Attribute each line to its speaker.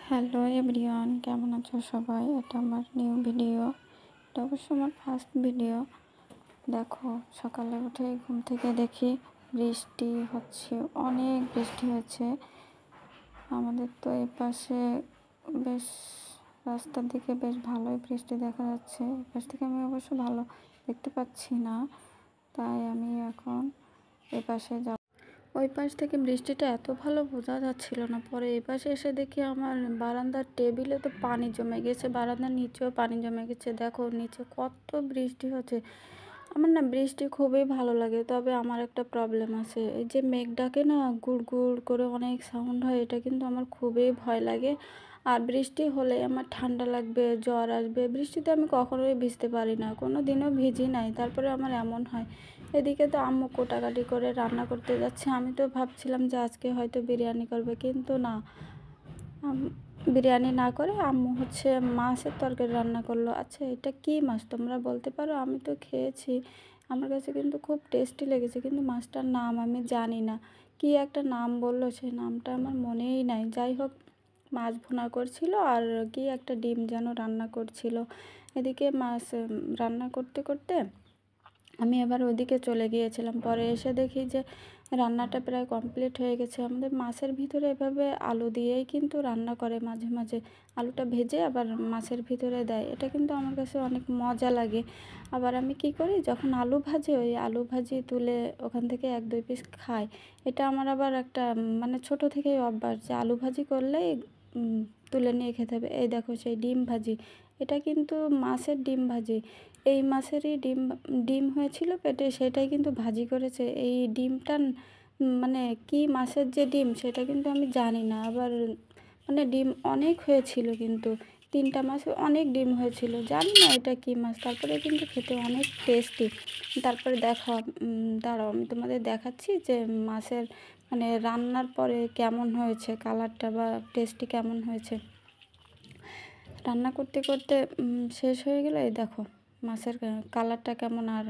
Speaker 1: Hello everyone, কেমন আছো সবাই? এটা আমার নিউ ভিডিও। এটা অবশ্য আমার ফার্স্ট ভিডিও। দেখো, সকালে উঠে ঘুম থেকে দেখি বৃষ্টি হচ্ছে, অনেক বৃষ্টি হচ্ছে। আমাদের তো এই পাশে বেশ রাস্তার দিকে বেশ ভালোই বৃষ্টি দেখা যাচ্ছে। এই পাশ থেকে আমি অবশ্য ভালো দেখতে পাচ্ছি না, তাই আমি এখন এ পাশে যাব। ওই পাশ থেকে বৃষ্টিটা এত ভালো বোঝা যাচ্ছিল না, পরে এই পাশে এসে দেখি আমার বারান্দার টেবিলে তো পানি জমে গেছে, বারান্দার নিচেও পানি জমে গেছে। দেখো নিচে কত বৃষ্টি হচ্ছে। আমার না বৃষ্টি খুবই ভালো লাগে, তবে আমার একটা প্রবলেম আছে। এই যে মেঘ ডাকে না, গুড় গুড় করে অনেক সাউন্ড হয়, এটা কিন্তু আমার খুবই ভয় লাগে। আর বৃষ্টি হলে আমার ঠান্ডা লাগবে, জ্বর আসবে। বৃষ্টিতে আমি কখনোই ভিজতে পারি না, কোনো দিনও ভিজি নাই, তারপরে আমার এমন হয়। এদিকে তো আম্মু কোটাকাটি করে রান্না করতে যাচ্ছে। আমি তো ভাবছিলাম যে আজকে হয়তো বিরিয়ানি করবে, কিন্তু না, বিরিয়ানি না করে আম্মু হচ্ছে মাছের তরকারি রান্না করলো। আচ্ছা, এটা কি মাছ তোমরা বলতে পারো? আমি তো খেয়েছি, আমার কাছে কিন্তু খুব টেস্টি লেগেছে, কিন্তু মাছটার নাম আমি জানি না। কি একটা নাম বললো, সেই নামটা আমার মনেই নাই। যাই হোক, মাছ ভুনা করছিল আর কি একটা ডিম যেন রান্না করছিল। এদিকে মাছ রান্না করতে করতে আমি এবার ওইদিকে চলে গিয়েছিলাম। পরে এসে দেখি যে রান্নাটা প্রায় কমপ্লিট হয়ে গেছে। আমাদের মাছের ভিতরে এভাবে আলু দিয়েই কিন্তু রান্না করে, মাঝে মাঝে আলুটা ভেজে আবার মাছের ভিতরে দেয়। এটা কিন্তু আমার কাছে অনেক মজা লাগে। আবার আমি কি করি, যখন আলু ভাজি, ওই আলু ভাজি তুলে ওখান থেকে 1-2 পিস খাই। এটা আমার আবার একটা মানে ছোট থেকেই অভ্যাস যে আলু ভাজি করলেই তুলে নিয়ে খেতে হবে। এই দেখো সেই ডিম ভাজি, এটা কিন্তু মাছের ডিম ভাজি। এই মাছেরই ডিম ডিম হয়েছিল পেটে, সেটাই কিন্তু ভাজি করেছে। এই ডিমটা মানে কি মাছের যে ডিম সেটা কিন্তু আমি জানি না। আবার মানে ডিম অনেক হয়েছিল, কিন্তু 3টা মাছে অনেক ডিম হয়েছিল, জানি না এটা কি মাছ। তারপরে কিন্তু খেতে অনেক টেস্টি। তারপরে দেখো, দাঁড়াও আমি তোমাদের দেখাচ্ছি যে মাছের মানে রান্নার পরে কেমন হয়েছে, কালারটা বা টেস্টি কেমন হয়েছে। রান্না করতে করতে শেষ হয়ে গেলে এই দেখো মাছের কালারটা কেমন। আর